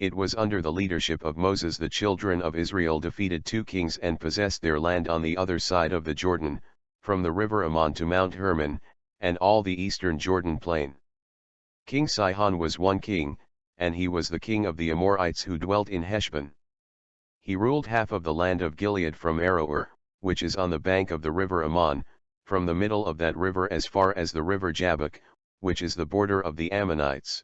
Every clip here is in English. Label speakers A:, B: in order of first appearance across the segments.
A: It was under the leadership of Moses the children of Israel defeated 2 kings and possessed their land on the other side of the Jordan, from the river Ammon to Mount Hermon, and all the eastern Jordan plain. King Sihon was one king, and he was the king of the Amorites who dwelt in Heshbon. He ruled half of the land of Gilead from Aroer, which is on the bank of the river Ammon, from the middle of that river as far as the river Jabbok, which is the border of the Ammonites.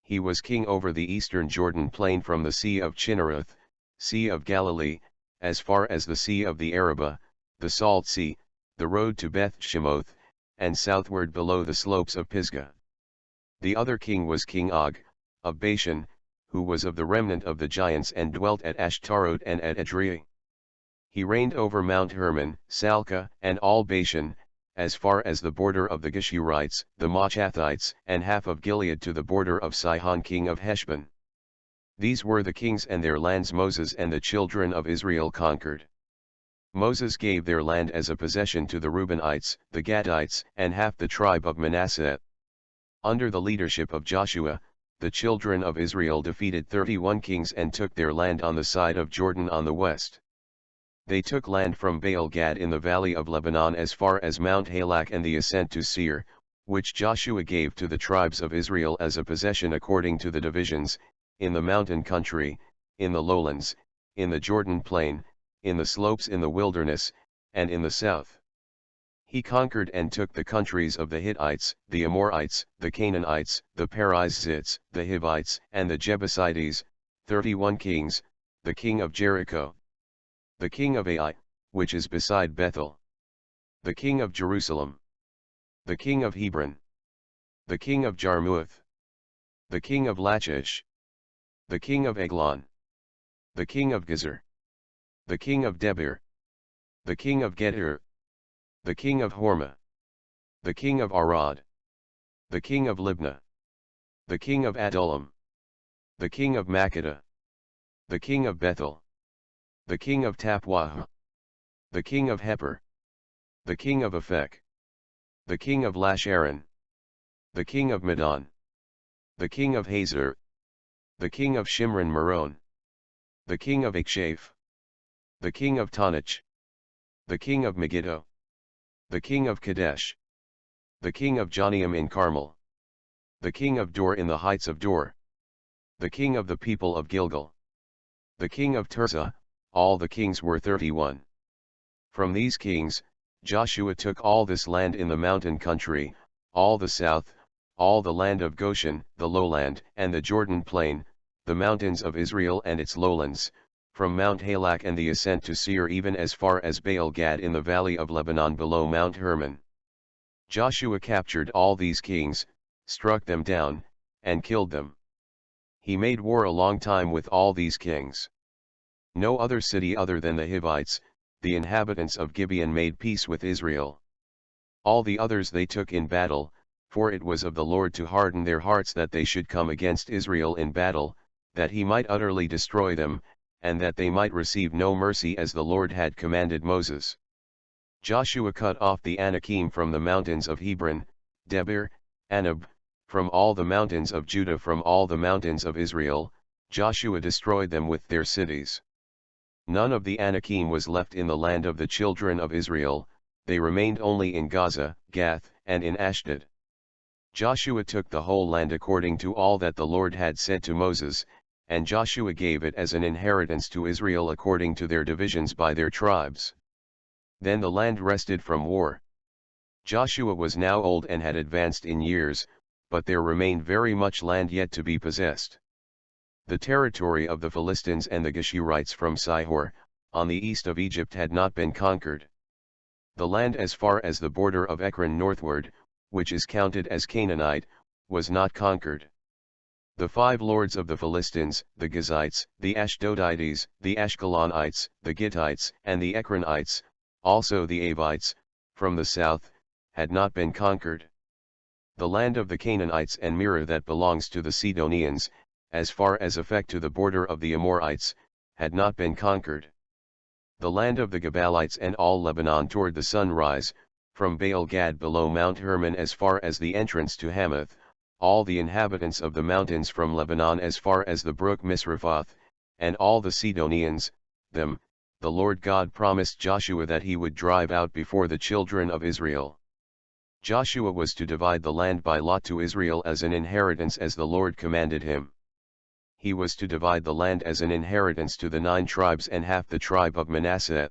A: He was king over the eastern Jordan plain from the Sea of Chinneroth, Sea of Galilee, as far as the Sea of the Arabah, the Salt Sea, the road to Beth-Shemoth, and southward below the slopes of Pisgah. The other king was King Og, of Bashan, who was of the remnant of the giants and dwelt at Ashtaroth and at Edrei. He reigned over Mount Hermon, Salcah, and all Bashan, as far as the border of the Geshurites, the Maachathites, and half of Gilead to the border of Sihon king of Heshbon. These were the kings and their lands Moses and the children of Israel conquered. Moses gave their land as a possession to the Reubenites, the Gadites, and half the tribe of Manasseh. Under the leadership of Joshua, the children of Israel defeated 31 kings and took their land on the side of Jordan on the west. They took land from Baal-Gad in the valley of Lebanon as far as Mount Halak and the ascent to Seir, which Joshua gave to the tribes of Israel as a possession according to the divisions, in the mountain country, in the lowlands, in the Jordan plain, in the slopes in the wilderness, and in the south. He conquered and took the countries of the Hittites, the Amorites, the Canaanites, the Perizzites, the Hivites, and the Jebusites, 31 kings, the king of Jericho, the king of Ai, which is beside Bethel, the king of Jerusalem, the king of Hebron, the king of Jarmuth, the king of Lachish, the king of Eglon, the king of Gezer, the king of Debir, the king of Geter, the king of Hormah, the king of Arad, the king of Libnah, the king of Adullam, the king of Makkedah, the king of Bethel, the king of Tappuah, the king of Hepher, the king of Aphek, the king of Lasharon, the king of Medan, the king of Hazor, the king of Shimron Meron, the king of Akshaph, the king of Tanach, the king of Megiddo, the king of Kadesh, the king of Jonaim in Carmel, the king of Dor in the heights of Dor, the king of the people of Gilgal, the king of Tirzah. All the kings were 31. From these kings, Joshua took all this land in the mountain country, all the south, all the land of Goshen, the lowland, and the Jordan plain, the mountains of Israel and its lowlands, from Mount Halak and the ascent to Seir even as far as Baal-Gad in the valley of Lebanon below Mount Hermon. Joshua captured all these kings, struck them down, and killed them. He made war a long time with all these kings. No other city other than the Hivites, the inhabitants of Gibeon, made peace with Israel. All the others they took in battle, for it was of the Lord to harden their hearts that they should come against Israel in battle, that he might utterly destroy them, and that they might receive no mercy as the Lord had commanded Moses. Joshua cut off the Anakim from the mountains of Hebron, Debir, Anab, from all the mountains of Judah, from all the mountains of Israel. Joshua destroyed them with their cities. None of the Anakim was left in the land of the children of Israel, they remained only in Gaza, Gath, and in Ashdod. Joshua took the whole land according to all that the Lord had said to Moses, and Joshua gave it as an inheritance to Israel according to their divisions by their tribes. Then the land rested from war. Joshua was now old and had advanced in years, but there remained very much land yet to be possessed. The territory of the Philistines and the Geshurites from Sihor, on the east of Egypt, had not been conquered. The land as far as the border of Ekron northward, which is counted as Canaanite, was not conquered. The 5 lords of the Philistines, the Gazites, the Ashdodites, the Ashkelonites, the Gittites, and the Ekronites, also the Avites, from the south, had not been conquered. The land of the Canaanites and Mearah that belongs to the Sidonians, as far as Aphek to the border of the Amorites, had not been conquered. The land of the Gebalites and all Lebanon toward the sunrise, from Baal-Gad below Mount Hermon as far as the entrance to Hamath, all the inhabitants of the mountains from Lebanon as far as the brook Misrephoth, and all the Sidonians, them, the Lord God promised Joshua that he would drive out before the children of Israel. Joshua was to divide the land by lot to Israel as an inheritance as the Lord commanded him. He was to divide the land as an inheritance to the 9 tribes and half the tribe of Manasseh.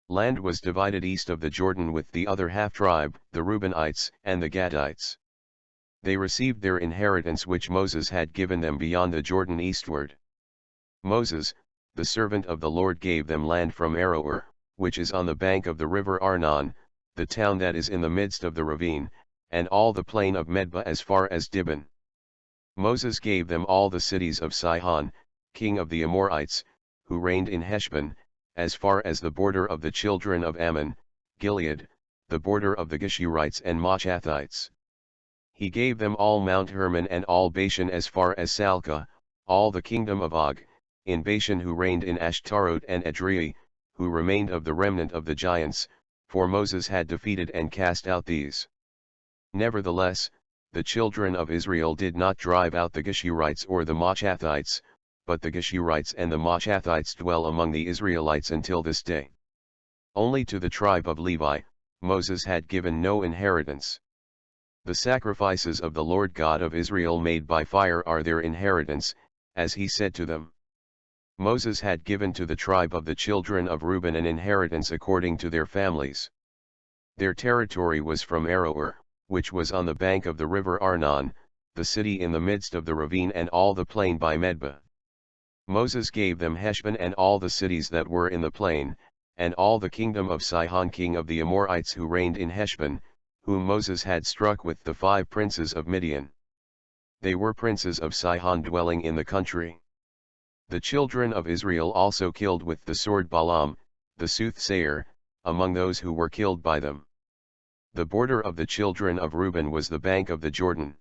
A: Land was divided east of the Jordan with the other half-tribe, the Reubenites and the Gadites. They received their inheritance which Moses had given them beyond the Jordan eastward. Moses, the servant of the Lord, gave them land from Aroer, which is on the bank of the river Arnon, the town that is in the midst of the ravine, and all the plain of Medba as far as Dibon. Moses gave them all the cities of Sihon, king of the Amorites, who reigned in Heshbon, as far as the border of the children of Ammon, Gilead, the border of the Geshurites and Maachathites. He gave them all Mount Hermon and all Bashan as far as Salcah, all the kingdom of Og, in Bashan, who reigned in Ashtaroth and Edrei, who remained of the remnant of the giants, for Moses had defeated and cast out these. Nevertheless, the children of Israel did not drive out the Geshurites or the Maachathites, but the Geshurites and the Maachathites dwell among the Israelites until this day. Only to the tribe of Levi, Moses had given no inheritance. The sacrifices of the Lord God of Israel made by fire are their inheritance, as he said to them. Moses had given to the tribe of the children of Reuben an inheritance according to their families. Their territory was from Aroer, which was on the bank of the river Arnon, the city in the midst of the ravine and all the plain by Medba. Moses gave them Heshbon and all the cities that were in the plain, and all the kingdom of Sihon king of the Amorites who reigned in Heshbon, whom Moses had struck with the 5 princes of Midian. They were princes of Sihon dwelling in the country. The children of Israel also killed with the sword Balaam, the soothsayer, among those who were killed by them. The border of the children of Reuben was the bank of the Jordan.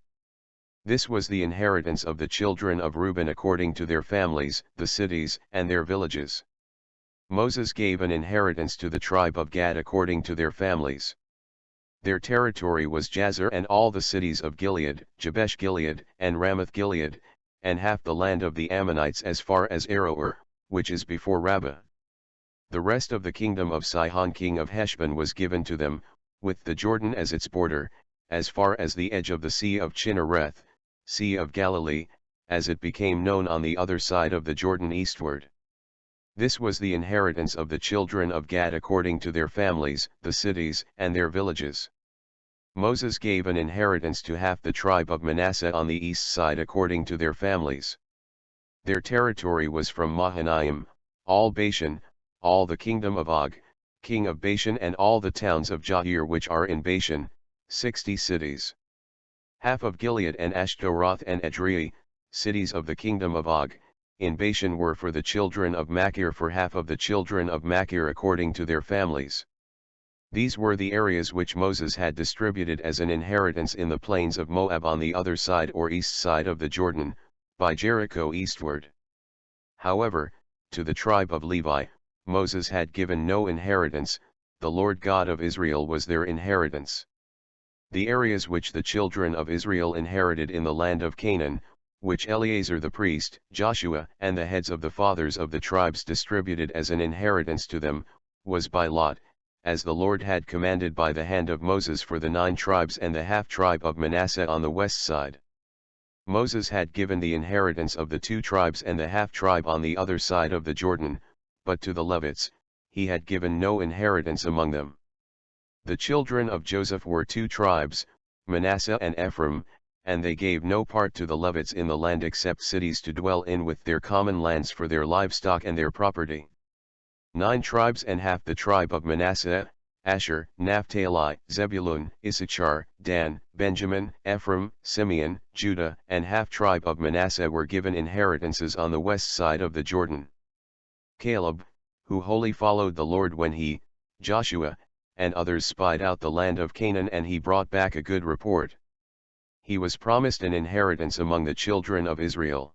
A: This was the inheritance of the children of Reuben according to their families, the cities and their villages. Moses gave an inheritance to the tribe of Gad according to their families. Their territory was Jazer and all the cities of Gilead, Jabesh Gilead and Ramoth Gilead, and half the land of the Ammonites as far as Aroer, which is before Rabbah. The rest of the kingdom of Sihon king of Heshbon was given to them, with the Jordan as its border, as far as the edge of the Sea of Chinnereth, Sea of Galilee, as it became known on the other side of the Jordan eastward. This was the inheritance of the children of Gad according to their families, the cities and their villages. Moses gave an inheritance to half the tribe of Manasseh on the east side according to their families. Their territory was from Mahanaim, all Bashan, all the kingdom of Og, king of Bashan and all the towns of Jair which are in Bashan, 60 cities. Half of Gilead and Ashtaroth and Edrei, cities of the kingdom of Og, in Bashan were for the children of Machir, for half of the children of Machir according to their families. These were the areas which Moses had distributed as an inheritance in the plains of Moab on the other side or east side of the Jordan, by Jericho eastward. However, to the tribe of Levi, Moses had given no inheritance, the Lord God of Israel was their inheritance. The areas which the children of Israel inherited in the land of Canaan, which Eleazar the priest, Joshua and the heads of the fathers of the tribes distributed as an inheritance to them, was by lot, as the Lord had commanded by the hand of Moses for the 9 tribes and the half-tribe of Manasseh on the west side. Moses had given the inheritance of the 2 tribes and the half-tribe on the other side of the Jordan, but to the Levites, he had given no inheritance among them. The children of Joseph were 2 tribes, Manasseh and Ephraim, and they gave no part to the Levites in the land except cities to dwell in with their common lands for their livestock and their property. 9 tribes and half the tribe of Manasseh, Asher, Naphtali, Zebulun, Issachar, Dan, Benjamin, Ephraim, Simeon, Judah and half-tribe of Manasseh were given inheritances on the west side of the Jordan. Caleb, who wholly followed the Lord when he, Joshua, and others spied out the land of Canaan, and he brought back a good report. He was promised an inheritance among the children of Israel.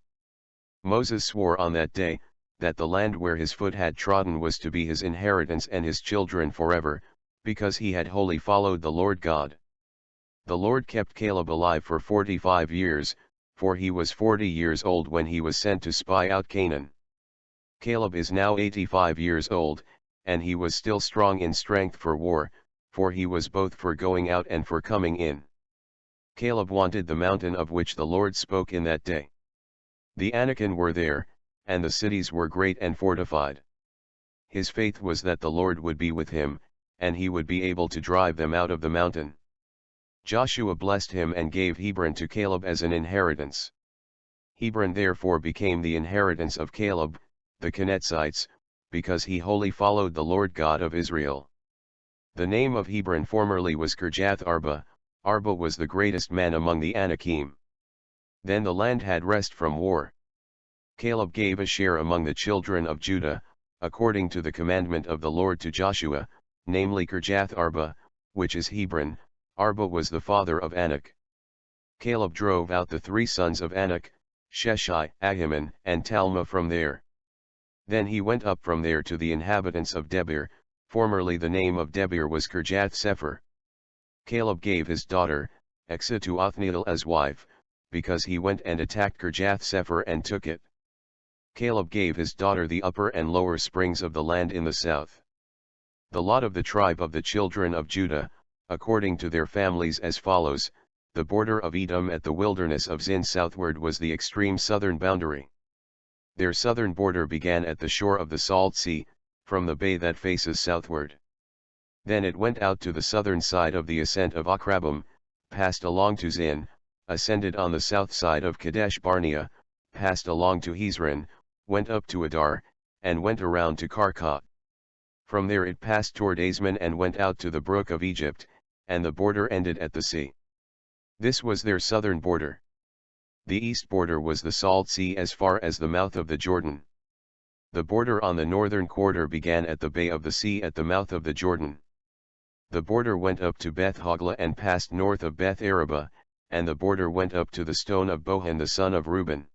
A: Moses swore on that day, that the land where his foot had trodden was to be his inheritance and his children forever, because he had wholly followed the Lord God. The Lord kept Caleb alive for 45 years, for he was 40 years old when he was sent to spy out Canaan. Caleb is now 85 years old, and he was still strong in strength for war, for he was both for going out and for coming in. Caleb wanted the mountain of which the Lord spoke in that day. The Anakim were there, and the cities were great and fortified. His faith was that the Lord would be with him, and he would be able to drive them out of the mountain. Joshua blessed him and gave Hebron to Caleb as an inheritance. Hebron therefore became the inheritance of Caleb, the Kenetzites, because he wholly followed the Lord God of Israel. The name of Hebron formerly was Kirjath Arba. Arba was the greatest man among the Anakim. Then the land had rest from war. Caleb gave a share among the children of Judah, according to the commandment of the Lord to Joshua, namely Kirjath Arba, which is Hebron. Arba was the father of Anak. Caleb drove out the 3 sons of Anak, Sheshai, Ahiman, and Talmah from there. Then he went up from there to the inhabitants of Debir. Formerly the name of Debir was Kirjath Sepher. Caleb gave his daughter, Exa, to Othniel as wife, because he went and attacked Kirjath Sepher and took it. Caleb gave his daughter the upper and lower springs of the land in the south. The lot of the tribe of the children of Judah, according to their families as follows: the border of Edom at the wilderness of Zin southward was the extreme southern boundary. Their southern border began at the shore of the Salt Sea, from the bay that faces southward. Then it went out to the southern side of the ascent of Akrabim, passed along to Zin, ascended on the south side of Kadesh Barnea, passed along to Hezron, went up to Adar, and went around to Karkah. From there it passed toward Asman and went out to the brook of Egypt, and the border ended at the sea. This was their southern border. The east border was the Salt Sea as far as the mouth of the Jordan. The border on the northern quarter began at the bay of the sea at the mouth of the Jordan. The border went up to Beth Hogla and passed north of Beth Araba, and the border went up to the stone of Bohan the son of Reuben.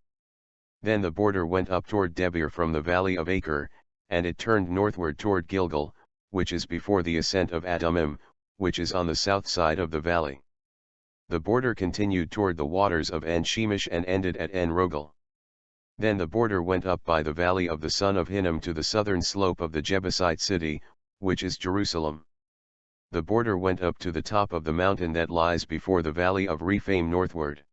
A: Then the border went up toward Debir from the valley of Acre, and it turned northward toward Gilgal, which is before the ascent of Adumim, which is on the south side of the valley. The border continued toward the waters of En Shemesh and ended at En Rogel. Then the border went up by the valley of the son of Hinnom to the southern slope of the Jebusite city, which is Jerusalem. The border went up to the top of the mountain that lies before the valley of Rephaim northward.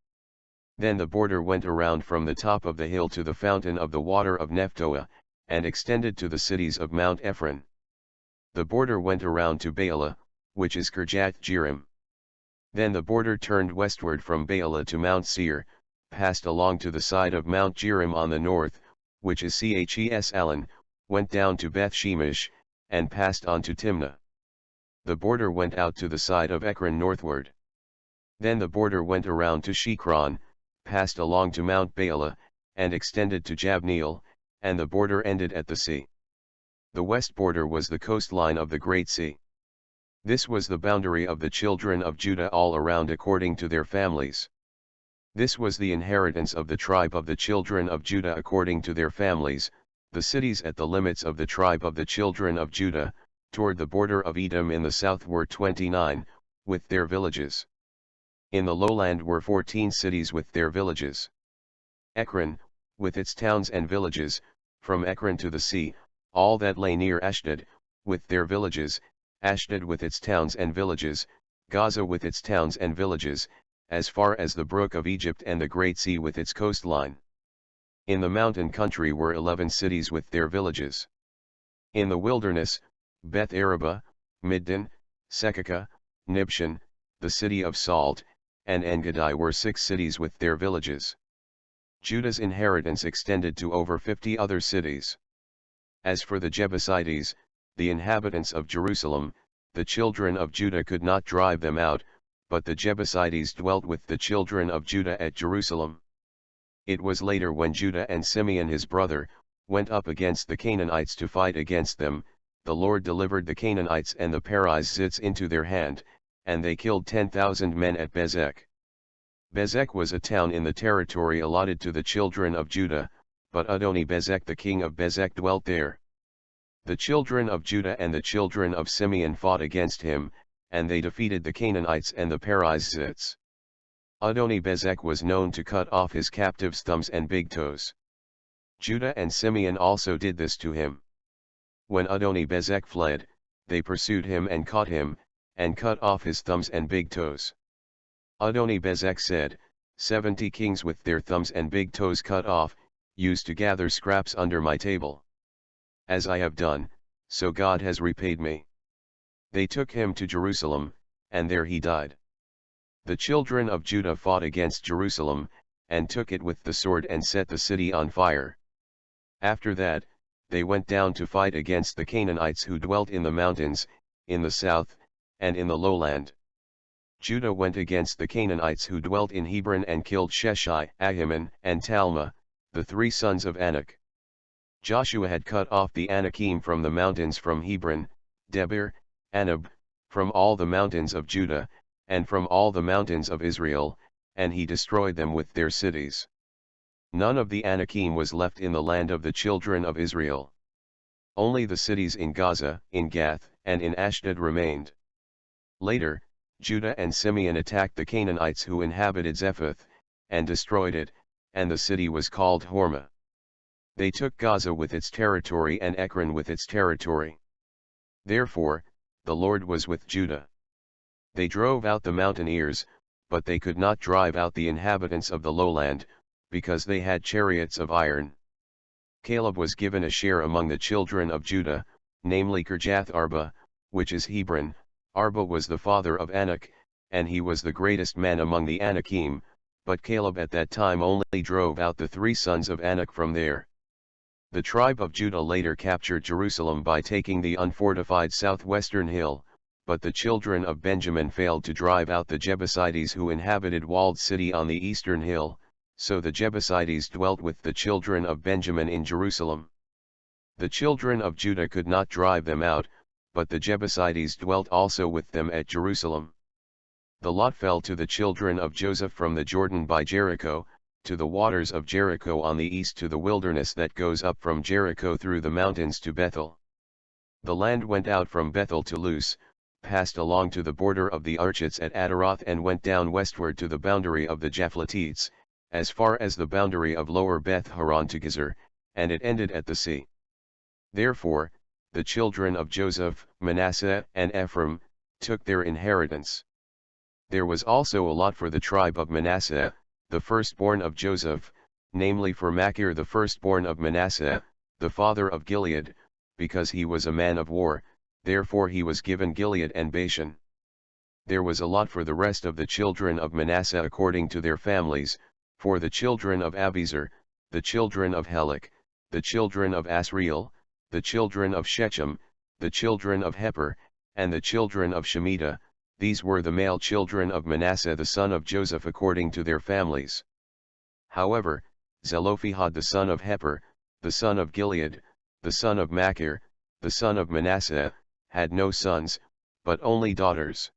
A: Then the border went around from the top of the hill to the fountain of the water of Nephtoah, and extended to the cities of Mount Ephron. The border went around to Baalah, which is Kirjath Jearim. Then the border turned westward from Baalah to Mount Seir, passed along to the side of Mount Jearim on the north, which is Ches Alon, went down to Beth Shemesh, and passed on to Timnah. The border went out to the side of Ekron northward. Then the border went around to Shikron, passed along to Mount Baalah, and extended to Jabneel, and the border ended at the sea. The west border was the coastline of the Great Sea. This was the boundary of the children of Judah all around according to their families. This was the inheritance of the tribe of the children of Judah according to their families. The cities at the limits of the tribe of the children of Judah, toward the border of Edom in the south were 29, with their villages. In the lowland were 14 cities with their villages. Ekron, with its towns and villages, from Ekron to the sea, all that lay near Ashdod, with their villages, Ashdod with its towns and villages, Gaza with its towns and villages, as far as the brook of Egypt and the Great Sea with its coastline. In the mountain country were 11 cities with their villages. In the wilderness, Beth Araba, Middin, Sekaka, Nibshan, the city of Salt, and Engedi were 6 cities with their villages. Judah's inheritance extended to over 50 other cities. As for the Jebusites, the inhabitants of Jerusalem, the children of Judah could not drive them out, but the Jebusites dwelt with the children of Judah at Jerusalem. It was later when Judah and Simeon his brother, went up against the Canaanites to fight against them, the Lord delivered the Canaanites and the Perizzites into their hand, and they killed 10,000 men at Bezek. Bezek was a town in the territory allotted to the children of Judah, but Adoni-Bezek the king of Bezek dwelt there. The children of Judah and the children of Simeon fought against him, and they defeated the Canaanites and the Perizzites. Adoni-Bezek was known to cut off his captives' thumbs and big toes. Judah and Simeon also did this to him. When Adoni-Bezek fled, they pursued him and caught him, and cut off his thumbs and big toes. Adoni-Bezek said, 70 kings with their thumbs and big toes cut off, used to gather scraps under my table. As I have done, so God has repaid me. They took him to Jerusalem, and there he died. The children of Judah fought against Jerusalem, and took it with the sword and set the city on fire. After that, they went down to fight against the Canaanites who dwelt in the mountains, in the south, and in the lowland. Judah went against the Canaanites who dwelt in Hebron and killed Sheshai, Ahiman, and Talmah, the 3 sons of Anak. Joshua had cut off the Anakim from the mountains from Hebron, Debir, Anab, from all the mountains of Judah, and from all the mountains of Israel, and he destroyed them with their cities. None of the Anakim was left in the land of the children of Israel. Only the cities in Gaza, in Gath, and in Ashdod remained. Later, Judah and Simeon attacked the Canaanites who inhabited Zephath, and destroyed it, and the city was called Hormah. They took Gaza with its territory and Ekron with its territory. Therefore, the Lord was with Judah. They drove out the mountaineers, but they could not drive out the inhabitants of the lowland, because they had chariots of iron. Caleb was given a share among the children of Judah, namely Kirjath Arba, which is Hebron. Arba was the father of Anak, and he was the greatest man among the Anakim, but Caleb at that time only drove out the 3 sons of Anak from there. The tribe of Judah later captured Jerusalem by taking the unfortified southwestern hill, but the children of Benjamin failed to drive out the Jebusites who inhabited walled city on the eastern hill, so the Jebusites dwelt with the children of Benjamin in Jerusalem. The children of Judah could not drive them out, but the Jebusites dwelt also with them at Jerusalem. The lot fell to the children of Joseph from the Jordan by Jericho, to the waters of Jericho on the east to the wilderness that goes up from Jericho through the mountains to Bethel. The land went out from Bethel to Luz, passed along to the border of the Archites at Adaroth and went down westward to the boundary of the Japhletites, as far as the boundary of lower Beth Horon to Gezer, and it ended at the sea. Therefore, the children of Joseph, Manasseh, and Ephraim, took their inheritance. There was also a lot for the tribe of Manasseh, the firstborn of Joseph, namely for Machir the firstborn of Manasseh, the father of Gilead, because he was a man of war, therefore he was given Gilead and Bashan. There was a lot for the rest of the children of Manasseh according to their families, for the children of Abiezer, the children of Helek, the children of Asriel, the children of Shechem, the children of Heper, and the children of Shemitah. These were the male children of Manasseh the son of Joseph according to their families. However, Zelophehad the son of Heper, the son of Gilead, the son of Machir, the son of Manasseh, had no sons, but only daughters.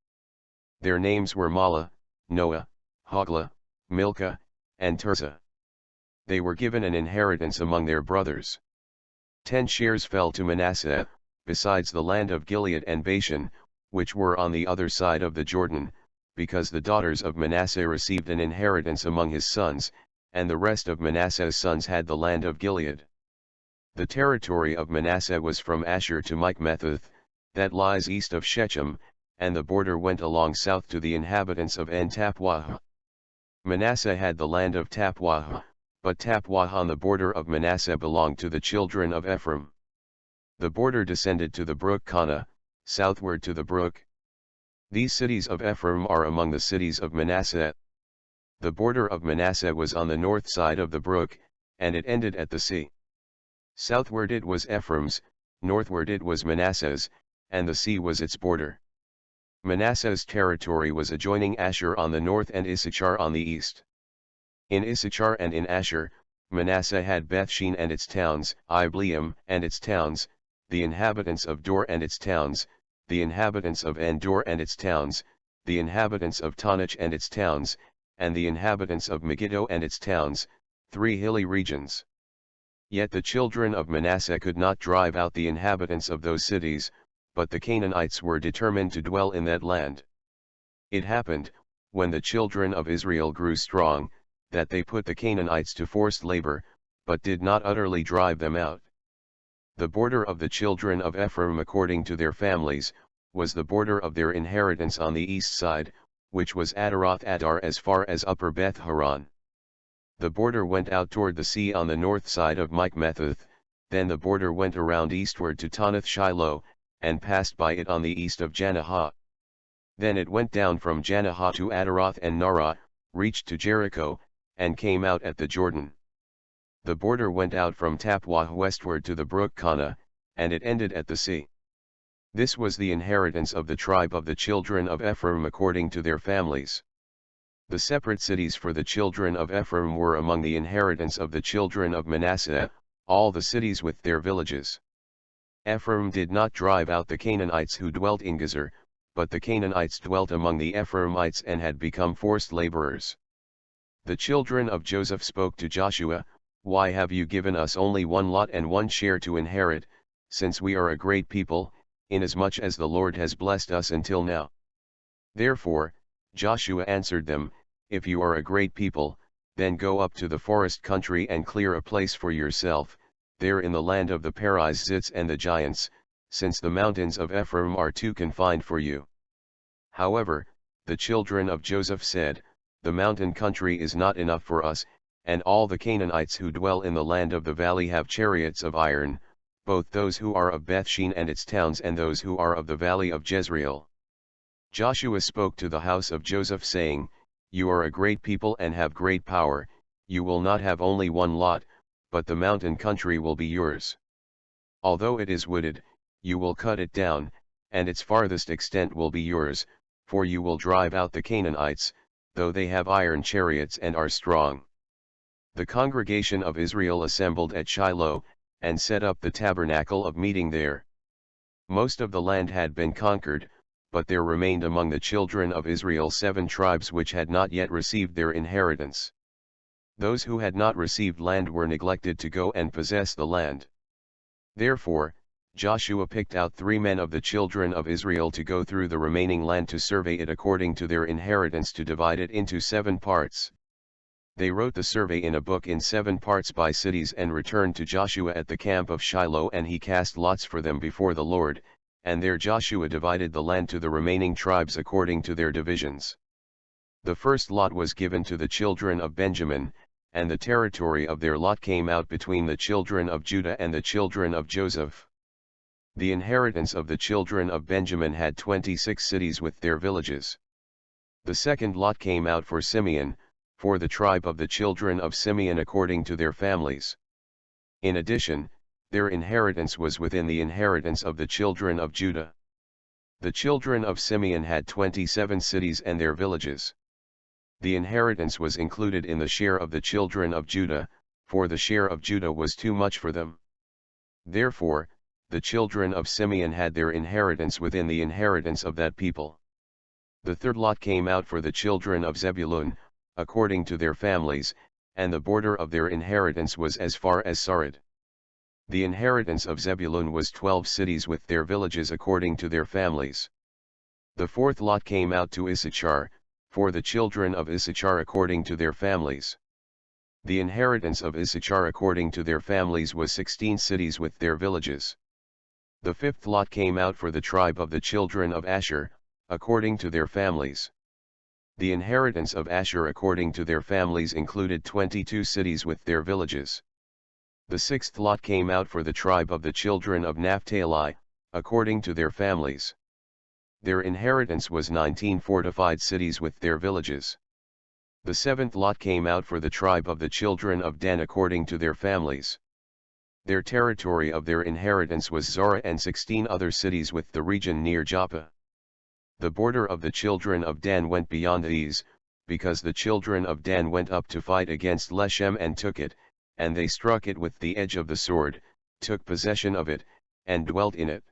A: Their names were Mahlah, Noah, Hoglah, Milcah, and Tirzah. They were given an inheritance among their brothers. 10 shares fell to Manasseh, besides the land of Gilead and Bashan, which were on the other side of the Jordan, because the daughters of Manasseh received an inheritance among his sons, and the rest of Manasseh's sons had the land of Gilead. The territory of Manasseh was from Asher to Michmetheth, that lies east of Shechem, and the border went along south to the inhabitants of En-Tappuah. Manasseh had the land of Tappuah, but Tappuah on the border of Manasseh belonged to the children of Ephraim. The border descended to the brook Kana, southward to the brook. These cities of Ephraim are among the cities of Manasseh. The border of Manasseh was on the north side of the brook, and it ended at the sea. Southward it was Ephraim's, northward it was Manasseh's, and the sea was its border. Manasseh's territory was adjoining Asher on the north and Issachar on the east. In Issachar and in Asher, Manasseh had Bethshean and its towns, Ibleam and its towns, the inhabitants of Dor and its towns, the inhabitants of En-Dor and its towns, the inhabitants of Tanach and its towns, and the inhabitants of Megiddo and its towns, 3 hilly regions. Yet the children of Manasseh could not drive out the inhabitants of those cities, but the Canaanites were determined to dwell in that land. It happened, when the children of Israel grew strong, that they put the Canaanites to forced labor, but did not utterly drive them out. The border of the children of Ephraim according to their families, was the border of their inheritance on the east side, which was Adaroth Adar as far as Upper Beth Horon. The border went out toward the sea on the north side of Michmethath, then the border went around eastward to Tonath Shiloh, and passed by it on the east of Janahah. Then it went down from Janahah to Adaroth and Narah, reached to Jericho, and came out at the Jordan. The border went out from Tappuah westward to the brook Kana, and it ended at the sea. This was the inheritance of the tribe of the children of Ephraim according to their families. The separate cities for the children of Ephraim were among the inheritance of the children of Manasseh, all the cities with their villages. Ephraim did not drive out the Canaanites who dwelt in Gezer, but the Canaanites dwelt among the Ephraimites and had become forced laborers. The children of Joseph spoke to Joshua, "Why have you given us only one lot and one share to inherit, since we are a great people, inasmuch as the Lord has blessed us until now?" Therefore, Joshua answered them, "If you are a great people, then go up to the forest country and clear a place for yourself, there in the land of the Perizzites and the giants, since the mountains of Ephraim are too confined for you." However, the children of Joseph said, "The mountain country is not enough for us, and all the Canaanites who dwell in the land of the valley have chariots of iron, both those who are of Bethshean and its towns and those who are of the valley of Jezreel." Joshua spoke to the house of Joseph saying, "You are a great people and have great power, you will not have only one lot, but the mountain country will be yours. Although it is wooded, you will cut it down, and its farthest extent will be yours, for you will drive out the Canaanites, though they have iron chariots and are strong." The congregation of Israel assembled at Shiloh, and set up the tabernacle of meeting there. Most of the land had been conquered, but there remained among the children of Israel 7 tribes which had not yet received their inheritance. Those who had not received land were neglected to go and possess the land. Therefore, Joshua picked out 3 men of the children of Israel to go through the remaining land to survey it according to their inheritance, to divide it into 7 parts. They wrote the survey in a book in 7 parts by cities and returned to Joshua at the camp of Shiloh, and he cast lots for them before the Lord, and there Joshua divided the land to the remaining tribes according to their divisions. The first lot was given to the children of Benjamin, and the territory of their lot came out between the children of Judah and the children of Joseph. The inheritance of the children of Benjamin had 26 cities with their villages. The second lot came out for Simeon, for the tribe of the children of Simeon according to their families. In addition, their inheritance was within the inheritance of the children of Judah. The children of Simeon had 27 cities and their villages. The inheritance was included in the share of the children of Judah, for the share of Judah was too much for them. Therefore, the children of Simeon had their inheritance within the inheritance of that people. The third lot came out for the children of Zebulun, according to their families, and the border of their inheritance was as far as Sarid. The inheritance of Zebulun was 12 cities with their villages according to their families. The fourth lot came out to Issachar, for the children of Issachar according to their families. The inheritance of Issachar according to their families was 16 cities with their villages. The fifth lot came out for the tribe of the children of Asher, according to their families. The inheritance of Asher according to their families included 22 cities with their villages. The sixth lot came out for the tribe of the children of Naphtali, according to their families. Their inheritance was 19 fortified cities with their villages. The seventh lot came out for the tribe of the children of Dan according to their families. Their territory of their inheritance was Zorah and 16 other cities with the region near Joppa. The border of the children of Dan went beyond these, because the children of Dan went up to fight against Leshem and took it, and they struck it with the edge of the sword, took possession of it, and dwelt in it.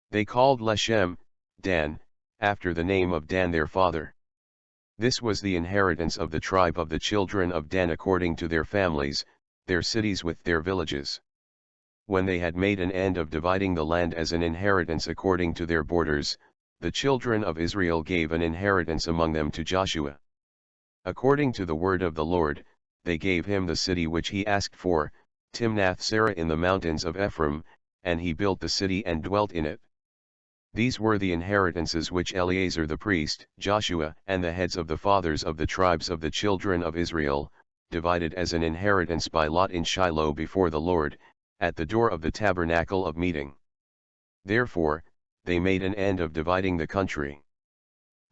A: They called Leshem, Dan, after the name of Dan their father. This was the inheritance of the tribe of the children of Dan according to their families, their cities with their villages. When they had made an end of dividing the land as an inheritance according to their borders, the children of Israel gave an inheritance among them to Joshua. According to the word of the Lord, they gave him the city which he asked for, Timnath-Serah in the mountains of Ephraim, and he built the city and dwelt in it. These were the inheritances which Eleazar the priest, Joshua, and the heads of the fathers of the tribes of the children of Israel, divided as an inheritance by lot in Shiloh before the Lord, at the door of the tabernacle of meeting. Therefore, they made an end of dividing the country.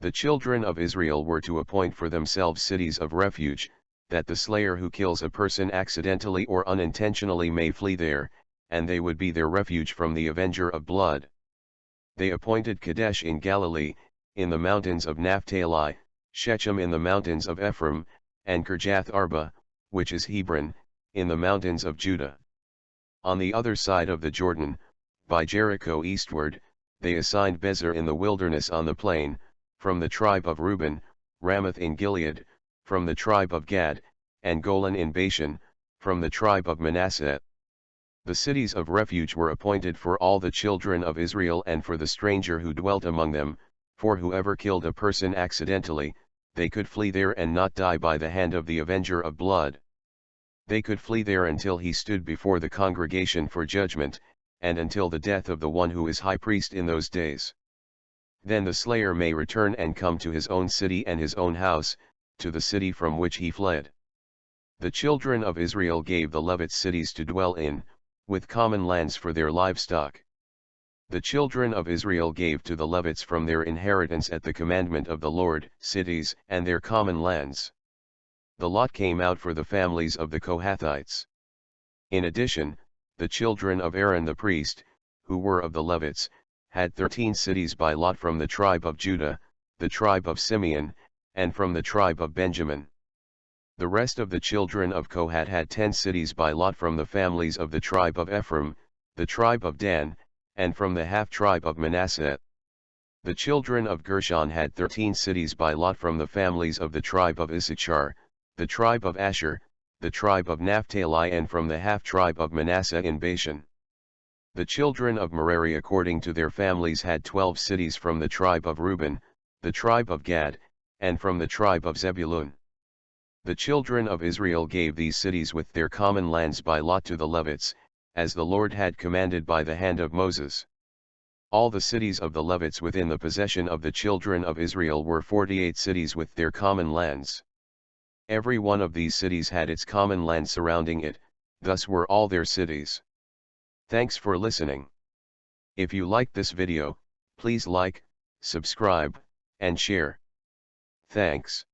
A: The children of Israel were to appoint for themselves cities of refuge, that the slayer who kills a person accidentally or unintentionally may flee there, and they would be their refuge from the avenger of blood. They appointed Kadesh in Galilee, in the mountains of Naphtali, Shechem in the mountains of Ephraim, and Kirjath Arba, which is Hebron, in the mountains of Judah. On the other side of the Jordan, by Jericho eastward, they assigned Bezer in the wilderness on the plain, from the tribe of Reuben, Ramoth in Gilead, from the tribe of Gad, and Golan in Bashan, from the tribe of Manasseh. The cities of refuge were appointed for all the children of Israel and for the stranger who dwelt among them, for whoever killed a person accidentally, they could flee there and not die by the hand of the avenger of blood. They could flee there until he stood before the congregation for judgment, and until the death of the one who is high priest in those days. Then the slayer may return and come to his own city and his own house, to the city from which he fled. The children of Israel gave the Levites cities to dwell in, with common lands for their livestock. The children of Israel gave to the Levites from their inheritance at the commandment of the Lord, cities and their common lands. The lot came out for the families of the Kohathites. In addition, the children of Aaron the priest, who were of the Levites, had 13 cities by lot from the tribe of Judah, the tribe of Simeon, and from the tribe of Benjamin. The rest of the children of Kohat had 10 cities by lot from the families of the tribe of Ephraim, the tribe of Dan, and from the half-tribe of Manasseh. The children of Gershon had 13 cities by lot from the families of the tribe of Issachar, the tribe of Asher, the tribe of Naphtali and from the half-tribe of Manasseh in Bashan. The children of Merari according to their families had 12 cities from the tribe of Reuben, the tribe of Gad, and from the tribe of Zebulun. The children of Israel gave these cities with their common lands by lot to the Levites, as the Lord had commanded by the hand of Moses. All the cities of the Levites within the possession of the children of Israel were 48 cities with their common lands. Every one of these cities had its common land surrounding it, thus were all their cities. Thanks for listening. If you liked this video, please like, subscribe, and share. Thanks.